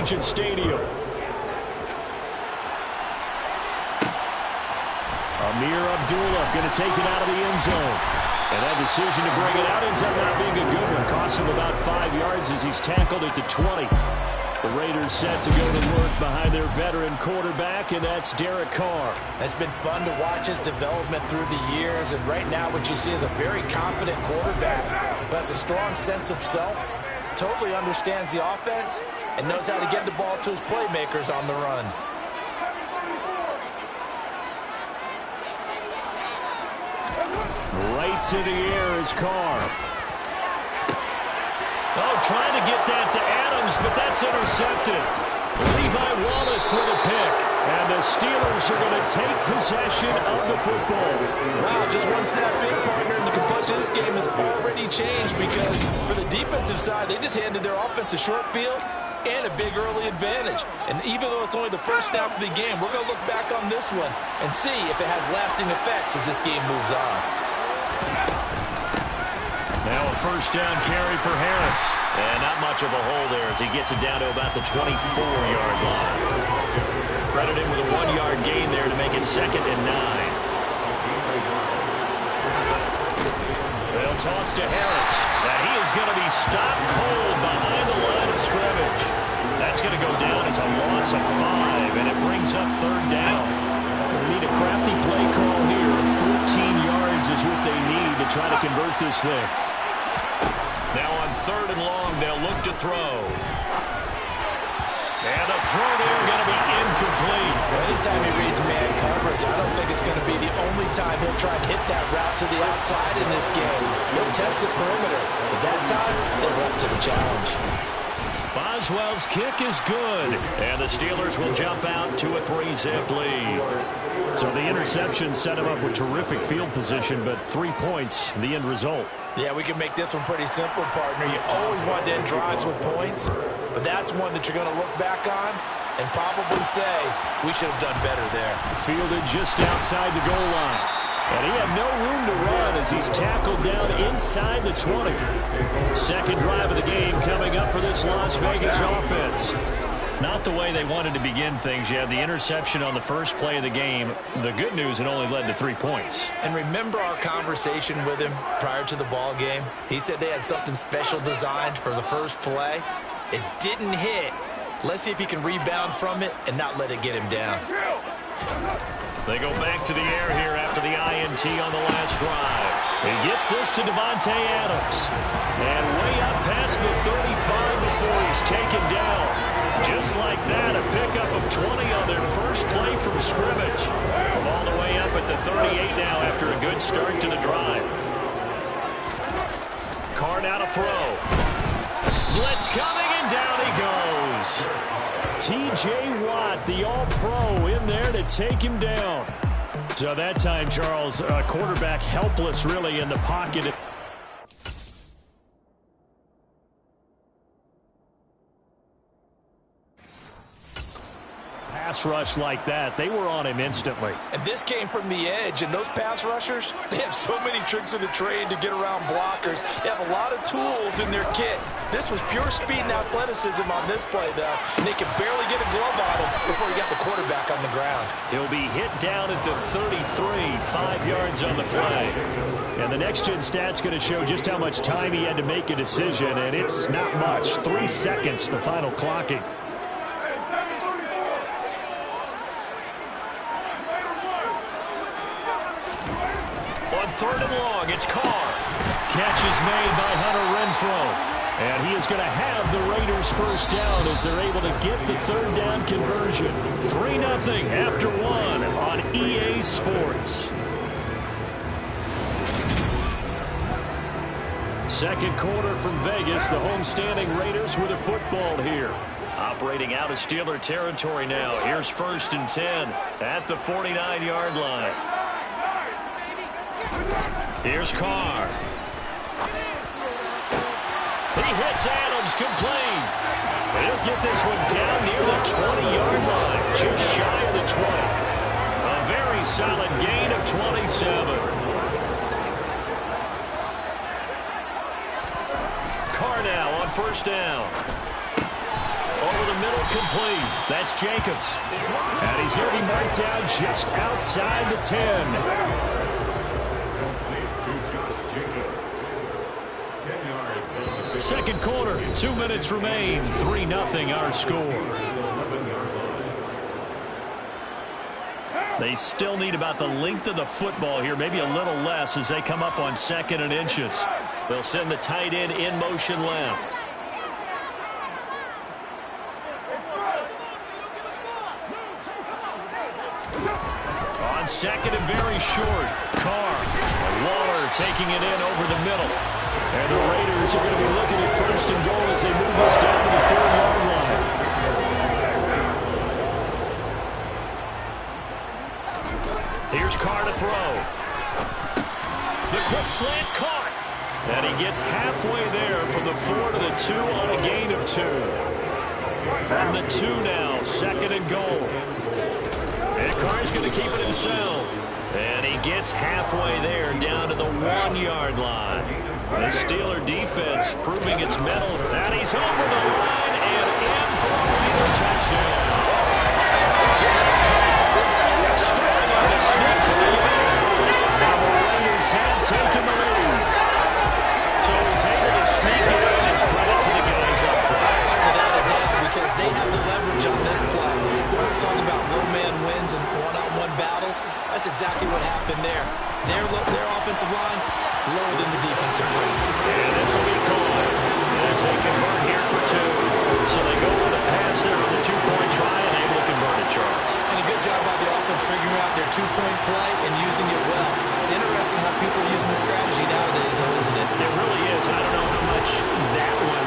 Allegiant Stadium. Amir Abdullah going to take it out of the end zone. And that decision to bring it out ends up not being a good one. Costs him about 5 yards as he's tackled at the 20. The Raiders set to go to work behind their veteran quarterback, and that's Derek Carr. It's been fun to watch his development through the years, and right now what you see is a very confident quarterback who has a strong sense of self, totally understands the offense, and knows how to get the ball to his playmakers on the run. Right to the air is Carr. Oh, trying to get that to Adams, but that's intercepted. Levi Wallace with a pick. And the Steelers are going to take possession of the football. Wow, just one snap in, partner, and the complexion of this game has already changed because for the defensive side, they just handed their offense a short field and a big early advantage. And even though it's only the first snap of the game, we're going to look back on this one and see if it has lasting effects as this game moves on. Now a first down carry for Harris. And not much of a hole there as he gets it down to about the 24-yard line. Credit him with a 1-yard gain there to make it 2nd and 9. They'll toss to Harris. And he is going to be stopped cold behind the line of scrimmage. That's going to go down as a loss of 5, and it brings up 3rd down. They need a crafty play call here. 14 yards is what they need to try to convert this thing. Now on 3rd and long, they'll look to throw. And the throw there going to be incomplete. Well, anytime he reads man coverage, I don't think it's going to be the only time he'll try and hit that route to the outside in this game. He'll test the perimeter, but that time, they're up to the challenge. Boswell's kick is good, and the Steelers will jump out to a 3-zip lead. So the interception set him up with terrific field position, but 3 points, the end result. Yeah, we can make this one pretty simple, partner. You always want to end drives with points, but that's one that you're going to look back on and probably say, we should have done better there. Fielded just outside the goal line. And he had no room to run as he's tackled down inside the 20. Second drive of the game coming up for this Las Vegas offense. Not the way they wanted to begin things. You had the interception on the first play of the game. The good news, it only led to 3 points. And remember our conversation with him prior to the ball game? He said they had something special designed for the first play. It didn't hit. Let's see if he can rebound from it and not let it get him down. They go back to the air here after the INT on the last drive. He gets this to Devontae Adams. And way up past the 35 before he's taken down. Just like that, a pickup of 20 on their first play from scrimmage. From all the way up at the 38 now after a good start to the drive. Carr now to throw. Blitz coming, and down he goes. T.J. Watt, the all-pro, in there to take him down. So that time, Charles, quarterback helpless really in the pocket. Pass rush like that, they were on him instantly. And this came from the edge, and those pass rushers, they have so many tricks of the trade to get around blockers. They have a lot of tools in their kit. This was pure speed and athleticism on this play, though, and they could barely get a glove on him before he got the quarterback on the ground. He'll be hit down at the 33, 5 yards on the play. And the next-gen stat's going to show just how much time he had to make a decision, and it's not much. 3 seconds, the final clocking. On 3rd and long, it's Carr. Catch is made by Hunter Renfrow. And he is going to have the Raiders first down as they're able to get the 3rd down conversion. 3-0 after 1 on EA Sports. Second quarter from Vegas. The homestanding Raiders with a football here. Operating out of Steeler territory now. Here's 1st and 10 at the 49-yard line. Here's Carr. He hits Adams, complete. He'll get this one down near the 20-yard line, just shy of the 20. A very solid gain of 27. Carr now on 1st down. Over the middle Incomplete. That's Jacobs. And he's going to be marked down just outside the 10. Second quarter, 2 minutes remain. 3-0 our score. They still need about the length of the football here, maybe a little less as they come up on 2nd and inches. They'll send the tight end in motion left. On 2nd and very short, Carr. Waller taking it in over the middle. And the Raiders are going to be looking at 1st and goal as they move this down to the 4-yard line. Here's Carr to throw. The quick slant caught. And he gets halfway there from the 4 to the 2 on a gain of 2. From the 2 now, 2nd and goal. And Carr's going to keep it himself. And he gets halfway there down to the 1-yard line. The Steeler defense proving its mettle. And he's over the line and in for a Raider touchdown. Scoring on a sneak for the Now the Raiders have taken the lead. So he's able to sneak it in and credit to the guys up front. Without a doubt, because they have the leverage on this play. We always talk about low man wins and one-on-one battles. That's exactly what happened there. Their offensive line lower than the defensive front. And this will be called as they convert here for 2. So they go with a pass there on the 2-point try and able to convert it, Charles. And a good job by the offense figuring out their 2-point play and using it well. It's interesting how people are using the strategy nowadays, though, isn't it? It really is. I don't know how much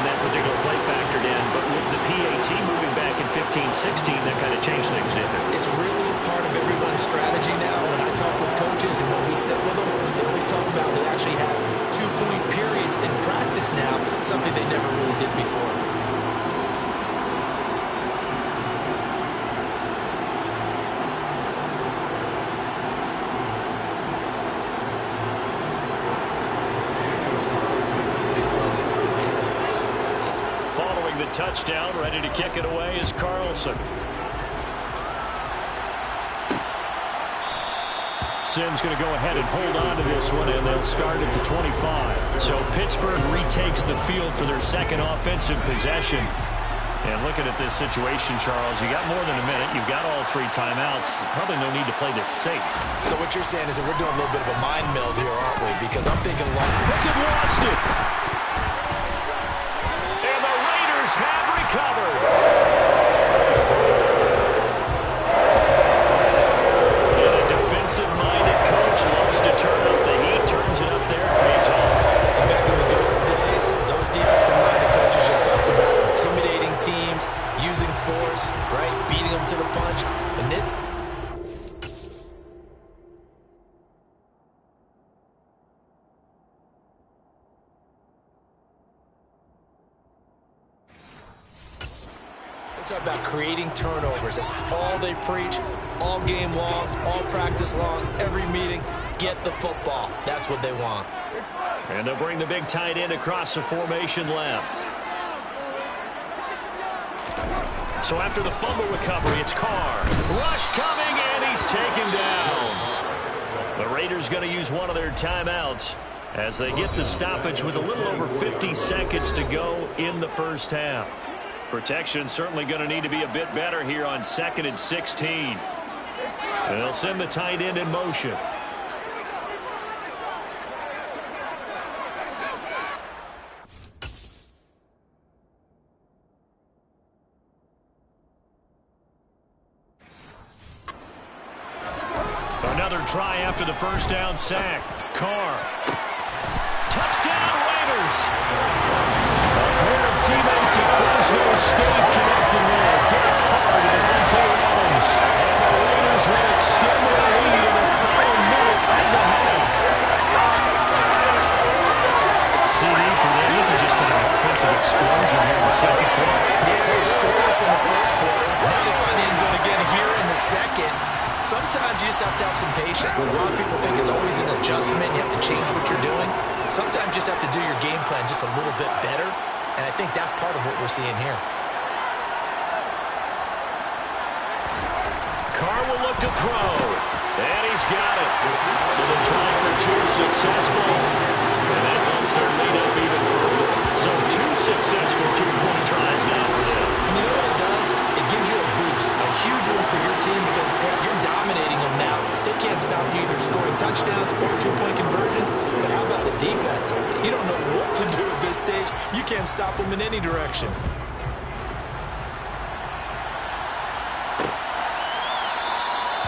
that particular play factored in, but with the PAT moving back in 15-16, that kind of changed things, didn't it? It's really a part of everyone's strategy now. When I talk with coaches and when we sit with them, they always talk about they actually have 2-point periods in practice now, something they never really did before. Touchdown, ready to kick it away is Carlson. Simms going to go ahead and hold on to this one, and they'll start at the 25. So Pittsburgh retakes the field for their 2nd offensive possession. And looking at this situation, Charles, you got more than a minute. You've got all 3 timeouts. Probably no need to play this safe. So what you're saying is that we're doing a little bit of a mind meld here, aren't we? Because I'm thinking long. Pickett lost it. Have recovered. And a defensive-minded coach loves to turn up the heat, turns it up there, pays off. Back in the good old days, those defensive-minded coaches just talked about intimidating teams, using force, right, beating them to the punch. And this. Talk about creating turnovers. That's all they preach all game long, all practice long, every meeting. Get the football. That's what they want. And they'll bring the big tight end across the formation left. So after the fumble recovery, it's Carr. Rush coming, and he's taken down. The Raiders going to use one of their timeouts as they get the stoppage with a little over 50 seconds to go in the first half. Protection certainly going to need to be a bit better here on 2nd and 16. And they'll send the tight end in motion. Another try after the first down sack. Carr. Touchdown, Raiders! Teammates at Fresno State connecting there. Derek Carr to Devontae Adams. And the Raiders will extend their lead in the final minute of the half. CD for them. This has just been an offensive explosion here in the 2nd quarter. Yeah, they scored us in the 1st quarter. Now they find the end zone again here in the 2nd. Sometimes you just have to have some patience. A lot of people think it's always an adjustment. You have to change what you're doing. Sometimes you just have to do your game plan just a little bit better. And I think that's part of what we're seeing here. Carr will look to throw. And he's got it. So they're trying for two successful. And that bumps their lead up even further. So two successful two-point tries now for them. And you know what it does? It gives you a boost, a huge one for your team because you're dominating them now. They can't stop you either scoring touchdowns or two-point conversions. But how about the defense? You don't know what to do at this stage. You can't stop them in any direction.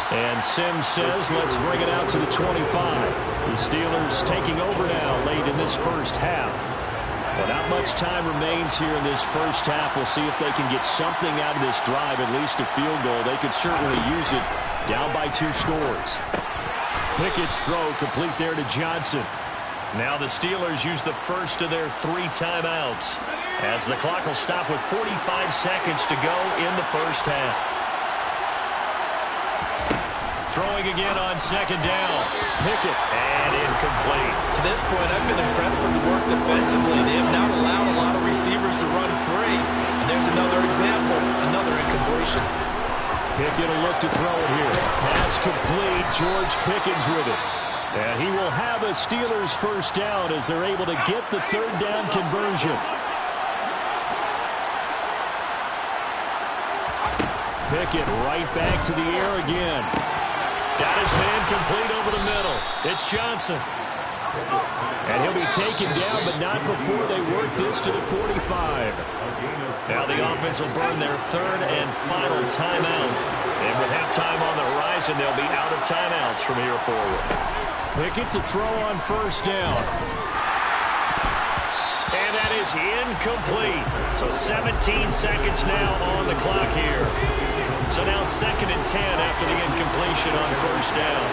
And Sims says, let's bring it out to the 25. The Steelers taking over now late in this first half. Well, not much time remains here in this first half. We'll see if they can get something out of this drive, at least a field goal. They could certainly use it down by 2 scores. Pickett's throw complete there to Johnson. Now the Steelers use the first of their 3 timeouts as the clock will stop with 45 seconds to go in the first half. Throwing again on second down. Pickett, and incomplete. To this point, I've been impressed with the work defensively. They have not allowed a lot of receivers to run free. And there's another example, another incompletion. Pickett will look to throw it here. Pass complete. George Pickens with it. And he will have a Steelers first down as they're able to get the third down conversion. Pickett right back to the air again. Got his man complete over the middle. It's Johnson. And he'll be taken down, but not before they work this to the 45. Now the offense will burn their third and final timeout. And with halftime on the horizon, they'll be out of timeouts from here forward. Pickett to throw on first down. And that is incomplete. So 17 seconds now on the clock here. So now 2nd and 10 after the incompletion on first down.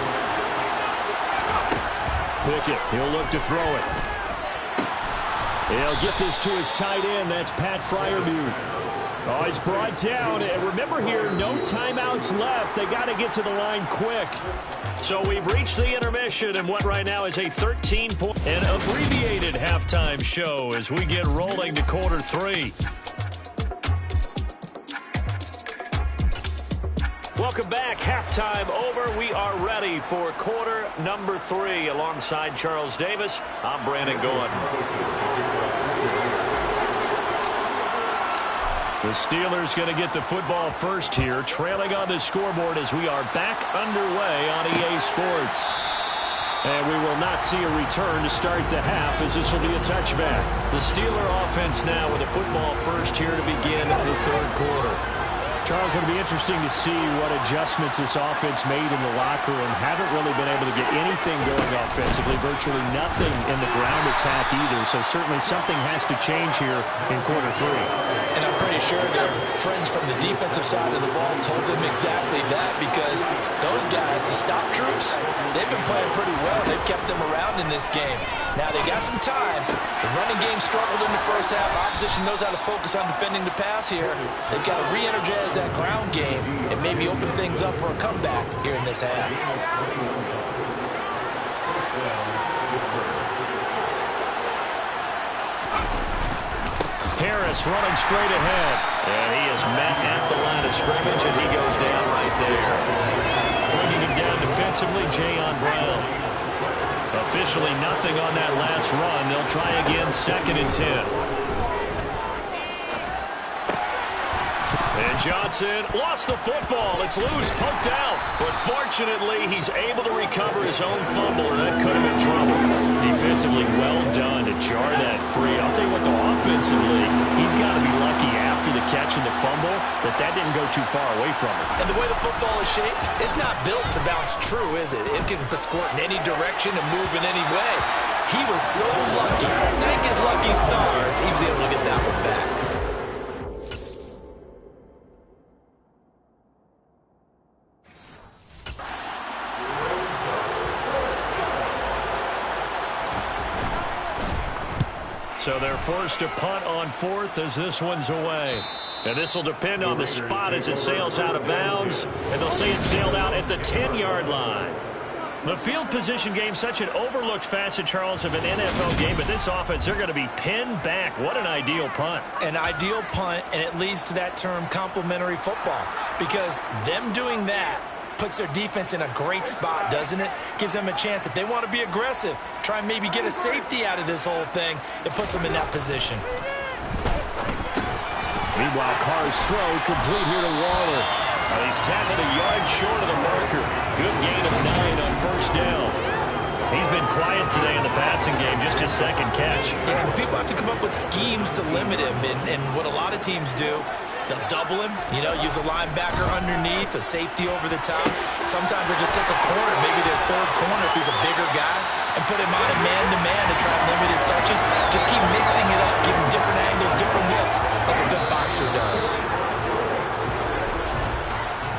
Pickett, he'll look to throw it. He'll get this to his tight end. That's Pat Freiermuth. Oh, he's brought down. And remember here, no timeouts left. They got to get to the line quick. So we've reached the intermission and what right now is a 13-point and abbreviated halftime show as we get rolling to quarter 3. Welcome back. Halftime over. We are ready for quarter number 3. Alongside Charles Davis, I'm Brandon Gordon. The Steelers going to get the football first here, trailing on the scoreboard as we are back underway on EA Sports. And we will not see a return to start the half as this will be a touchback. The Steeler offense now with the football first here to begin the third quarter. Charles, it'll be interesting to see what adjustments this offense made in the locker room. Haven't really been able to get anything going offensively, virtually nothing in the ground attack either. So certainly something has to change here in quarter 3. And I'm pretty sure their friends from the defensive side of the ball told them exactly that because those guys, the stop troops, they've been playing pretty well. They've kept them around in this game. Now they got some time. The running game struggled in the first half. Opposition knows how to focus on defending the pass here. They've got to re-energize that ground game and maybe open things up for a comeback here in this half. Harris running straight ahead. And he is met at the line of scrimmage, and he goes down right there. Bringing him down defensively, Jayon Brown. Officially nothing on that last run. They'll try again, 2nd and 10. And Johnson lost the football. It's loose, poked out. But fortunately, he's able to recover his own fumble, or that could have been trouble. Defensively, well done to jar that free. I'll tell you what, though, offensively, he's got to be lucky after the catch and the fumble that didn't go too far away from him. And the way the football is shaped, it's not built to bounce true, is it? It can squirt in any direction and move in any way. He was so lucky. Thank his lucky stars, he was able to get that one back. So they're forced to punt on 4th as this one's away. And this will depend on the spot as it sails out of bounds. And they'll say it sailed out at the 10-yard line. The field position game, such an overlooked facet, Charles, of an NFL game, but this offense, they're going to be pinned back. What an ideal punt. An ideal punt, and it leads to that term complementary football, because them doing that puts their defense in a great spot, doesn't it? Gives them a chance. If they want to be aggressive, try and maybe get a safety out of this whole thing, it puts them in that position. Meanwhile, Carr's throw complete here to Waller. He's tackled a yard short of the marker. Good gain of 9 on first down. He's been quiet today in the passing game, just his second catch. Yeah, and people have to come up with schemes to limit him, and what a lot of teams do, they'll double him, use a linebacker underneath, a safety over the top. Sometimes they'll just take a corner, maybe their third corner if he's a bigger guy, and put him on a man-to-man to try and limit his touches. Just keep mixing it up, give him different angles, different looks, like a good boxer does.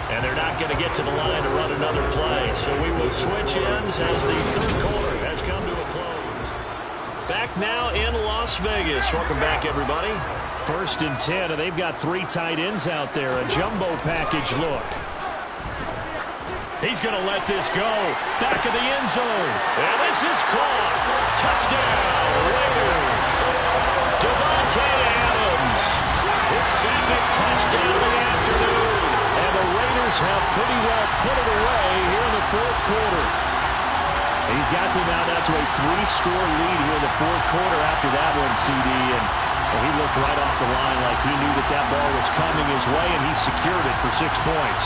And they're not going to get to the line to run another play. So we will switch ends as the third quarter has come to a close. Back now in Las Vegas. Welcome back, everybody. 1st and 10, and they've got 3 tight ends out there. A jumbo package look. He's going to let this go. Back of the end zone. And this is caught. Touchdown, Raiders. Devontae Adams. His second touchdown of the afternoon. And the Raiders have pretty well put it away here in the 4th quarter. He's got them out now to a 3-score lead here in the 4th quarter after that one, CD. And he looked right off the line like he knew that that ball was coming his way, and he secured it for 6 points.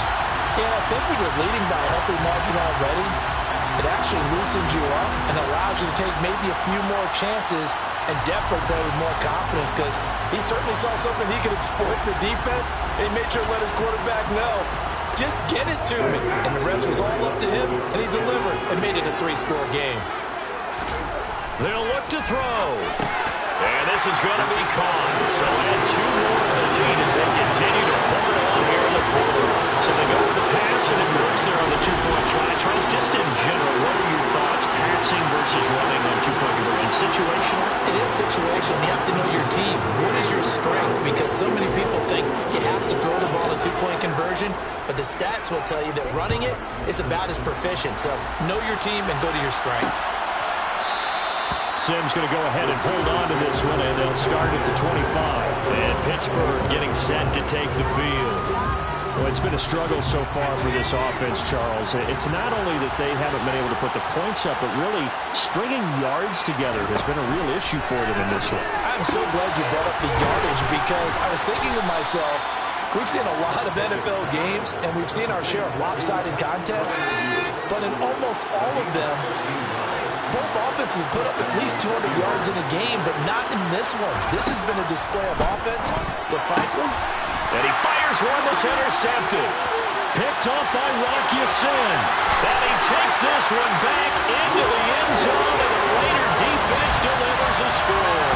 Yeah, I think when you're leading by a healthy margin already, it actually loosens you up and allows you to take maybe a few more chances and definitely play with more confidence, because he certainly saw something he could exploit in the defense, and he made sure to let his quarterback know, just get it to me. And the rest was all up to him, and he delivered and made it a 3-score game. They'll look to throw. And this is going to be caught. So add 2 more to the lead as they continue to pull it on here in the 4th. So they go with the pass, and it works there on the 2-point try. Charles, just in general, what are your thoughts, passing versus running on 2-point conversion? Situational? It is situational. You have to know your team. What is your strength? Because so many people think you have to throw the ball a 2-point conversion, but the stats will tell you that running it is about as proficient. So know your team and go to your strength. Simms going to go ahead and hold on to this one, and they'll start at the 25. And Pittsburgh getting set to take the field. Well, it's been a struggle so far for this offense, Charles. It's not only that they haven't been able to put the points up, but really stringing yards together has been a real issue for them in this one. I'm so glad you brought up the yardage, because I was thinking to myself, we've seen a lot of NFL games, and we've seen our share of lopsided contests, but in almost all of them, both offenses have put up at least 200 yards in a game, but not in this one. This has been a display of offense that, frankly... And he fires one that's intercepted. Picked off by Rock Ya-Sin. And he takes this one back into the end zone, and the Raider defense delivers a score.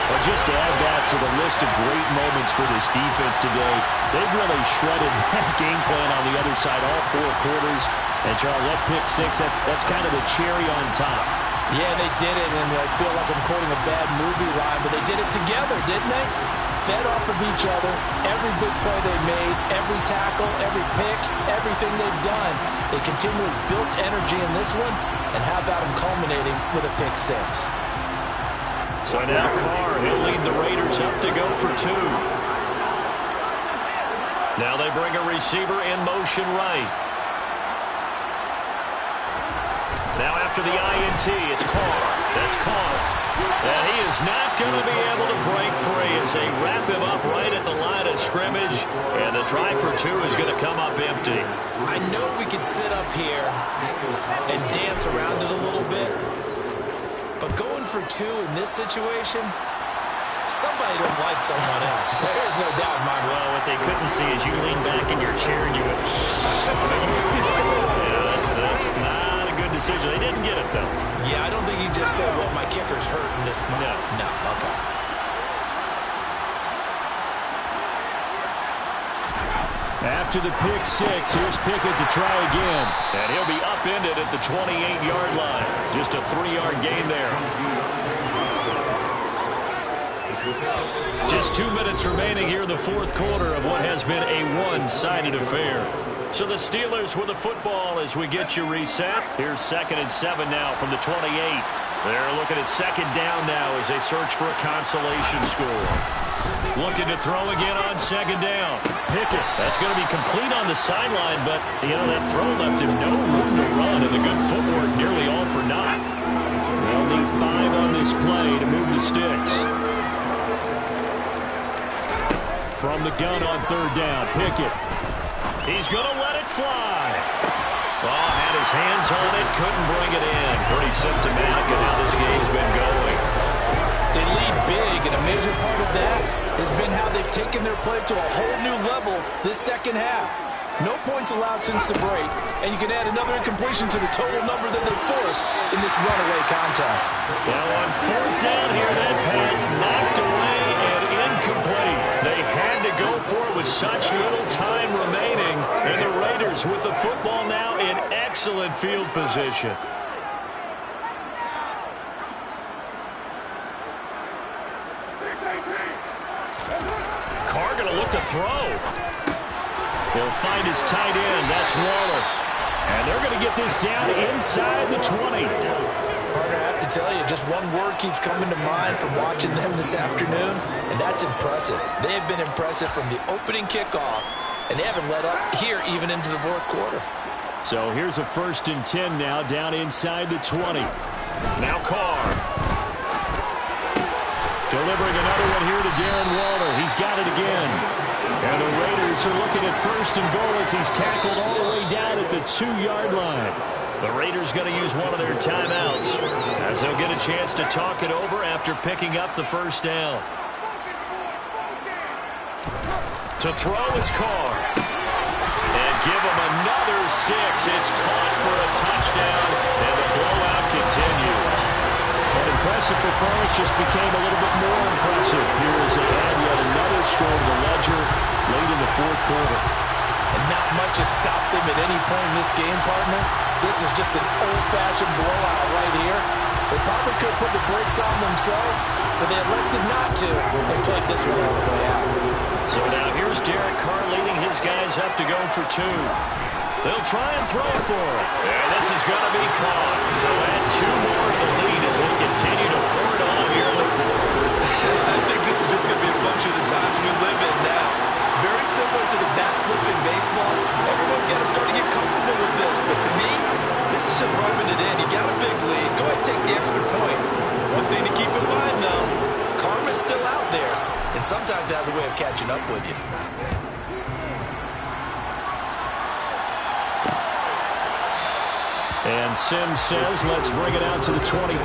Well, just to add that to the list of great moments for this defense today, they've really shredded that game plan on the other side all 4 quarters. And, Charles, that pick 6, that's kind of the cherry on top. Yeah, they did it, and I feel like I'm quoting a bad movie line, but they did it together, didn't they? Fed off of each other, every big play they made, every tackle, every pick, everything they've done. They continually built energy in this one, and how about them culminating with a pick 6? So now Carr, he'll lead the Raiders up to go for 2. Now they bring a receiver in motion right. Now after the INT, it's Carr. That's Carr. And he is not going to be able to break free as they wrap him up right at the line of scrimmage. And the try for 2 is going to come up empty. I know we could sit up here and dance around it a little bit, but going for 2 in this situation, somebody don't like someone else. There's no doubt in my mind. Well, what they couldn't see is you lean back in your chair and you went, yeah, that's not a good decision. They didn't get it, though. Yeah, I don't think he just said, well, my kicker's hurt in this spot. No, okay. After the pick 6, here's Pickett to try again. And he'll be upended at the 28-yard line. Just a 3-yard gain there. Just 2 minutes remaining here in the fourth quarter of what has been a one-sided affair. So the Steelers with the football as we get you reset. Here's 2nd and 7 now from the 28. They're looking at 2nd down now as they search for a consolation score. Looking to throw again on 2nd down. Pickett, that's going to be complete on the sideline, but, that throw left him no room to run, and the good footwork nearly all for naught. They'll need 5 on this play to move the sticks. From the gun on 3rd down, Pickett. He's going to let it fly. Had his hands on it, couldn't bring it in. Pretty symptomatic of how this game's been going. They lead big, and a major part of that has been how they've taken their play to a whole new level this second half. No points allowed since the break, and you can add another incompletion to the total number that they forced in this runaway contest. Now on 4th down here, that pass knocked away and incomplete. They had to go for it with such little time remaining, and the Raiders with the football now in excellent field position. Carr going to look to throw. He'll find his tight end. That's Waller. And they're going to get this down inside the 20. Partner, I have to tell you, just one word keeps coming to mind from watching them this afternoon, and that's impressive. They have been impressive from the opening kickoff, and they haven't let up here even into the fourth quarter. So here's a 1st and 10 now down inside the 20. Now Carr. Delivering another one here to Darren Waller. He's got it again. And the Raiders are looking at 1st and goal as he's tackled all the way down at the 2-yard line. The Raiders going to use one of their timeouts as they'll get a chance to talk it over after picking up the 1st down. To throw, it's Carr. And give him another 6. It's caught for a touchdown, and the blowout continues. An impressive performance just became a little bit more impressive. Here as they add yet another score to the ledger late in the fourth quarter. And not much has stopped them at any point in this game, partner. This is just an old-fashioned blowout right here. They probably could put the brakes on themselves, but they elected not to and played this one all the way out. So now here's Derek Carr leading his guys up to go for 2. They'll try and throw for it. And this is going to be caught. So add 2 more to the lead as they continue to pour it on here in the fourth. I think this is just going to be a function of the times we live in now. Very similar to the bat flip in baseball. Everyone's got to start to get comfortable with this. But to me, this is just rubbing it in. You got a big lead. Go ahead and take the extra point. One thing to keep in mind, though, karma's still out there. And sometimes it has a way of catching up with you. And Sims says, let's bring it out to the 25.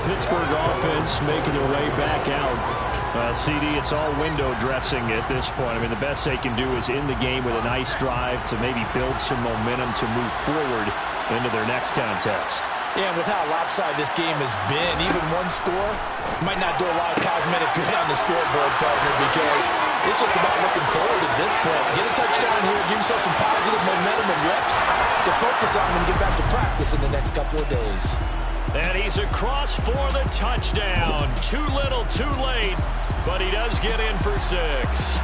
Pittsburgh offense making their way back out. CD, it's all window dressing at this point. I mean, the best they can do is in the game with a nice drive to maybe build some momentum to move forward into their next contest. Yeah, with how lopsided this game has been, even one score might not do a lot of cosmetic good on the scoreboard, partner, because it's just about looking forward at this point. Get a touchdown here, give yourself some positive momentum and reps to focus on and get back to practice in the next couple of days. And he's across for the touchdown. Too little, too late, but he does get in for 6.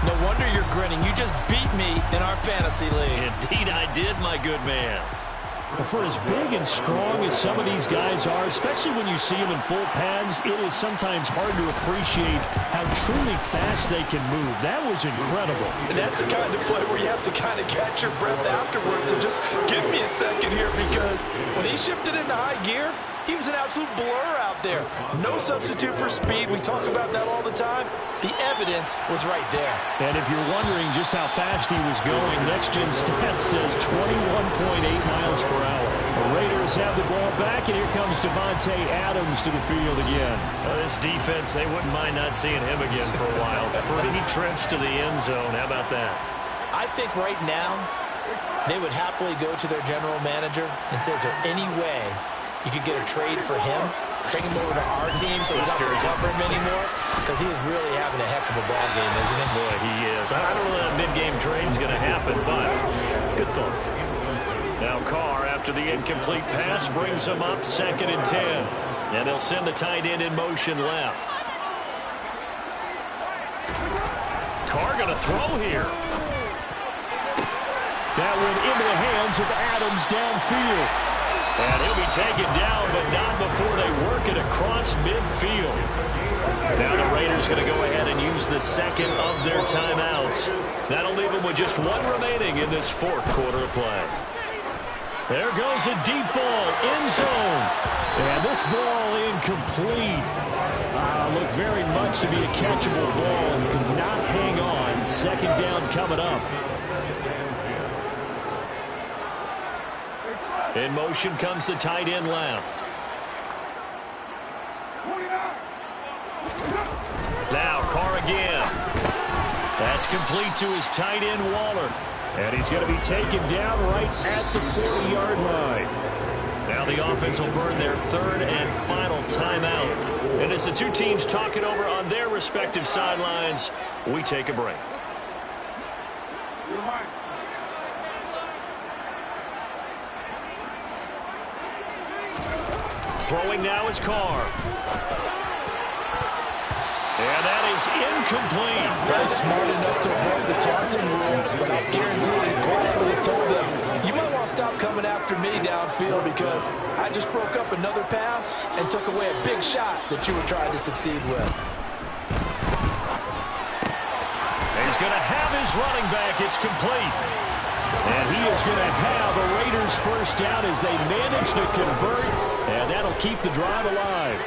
No wonder you're grinning. You just beat me in our fantasy league. Indeed I did, my good man. For as big and strong as some of these guys are, especially when you see them in full pads, it is sometimes hard to appreciate how truly fast they can move. That was incredible. And that's the kind of play where you have to kind of catch your breath afterwards. So just give me a second here, because when he shifted into high gear, he was an absolute blur out there. No substitute for speed. We talk about that all the time. The evidence was right there. And if you're wondering just how fast he was going, Next Gen Stats says 21.8 miles per hour. The Raiders have the ball back, and here comes Devontae Adams to the field again. This defense, they wouldn't mind not seeing him again for a while. 3 trips to the end zone. How about that? I think right now they would happily go to their general manager and say, is there any way you could get a trade for him, bring him over to our team so we don't have to cover him anymore? Because he is really having a heck of a ball game, isn't he? Boy, he is. I don't know that mid-game trade's going to happen, but good thought. Now Carr, after the incomplete pass, brings him up 2nd and 10. And they'll send the tight end in motion left. Carr going to throw here. That went into the hands of Adams downfield. And he'll be taken down, but not before they work it across midfield. Now the Raiders going to go ahead and use the second of their timeouts. That'll leave them with just one remaining in this fourth quarter of play. There goes a deep ball, end zone. And this ball incomplete. Looked very much to be a catchable ball and could not hang on. Second down coming up. In motion comes the tight end left. Now Carr again. That's complete to his tight end Waller. And he's going to be taken down right at the 40-yard line. Now the offense will burn their third and final timeout. And as the two teams talk it over on their respective sidelines, we take a break. Throwing now is Carr. And that is incomplete. Really smart enough to avoid the taunting rule, but I guarantee you, Carr was told him, you might want to stop coming after me downfield because I just broke up another pass and took away a big shot that you were trying to succeed with. And he's going to have his running back. It's complete. And he is going to have a Raiders first down as they manage to convert, and that'll keep the drive alive.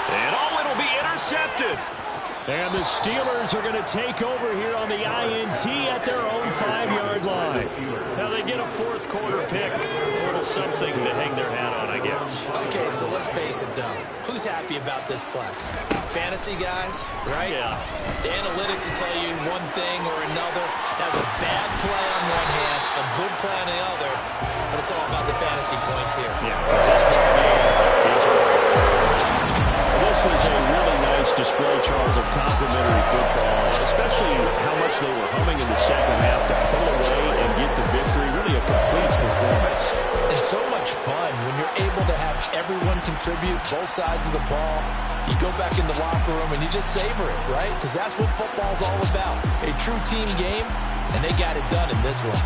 And it'll be intercepted. And the Steelers are going to take over here on the INT at their own 5-yard line. Now they get a fourth quarter pick. A little something to hang their hat on, I guess. Okay, so let's face it, though. Who's happy about this play? Fantasy guys, right? Yeah. The analytics will tell you one thing or another. That's a bad play on one hand, a good play on the other, but it's all about the fantasy points here. Yeah, because this ball game is over. This was a really nice display, Charles, of complimentary football, especially how much they were humming in the second half to pull away and get the victory. Really a complete performance. It's so much fun when you're able to have everyone contribute, both sides of the ball. You go back in the locker room and you just savor it, right? Because that's what football's all about. A true team game, and they got it done in this one.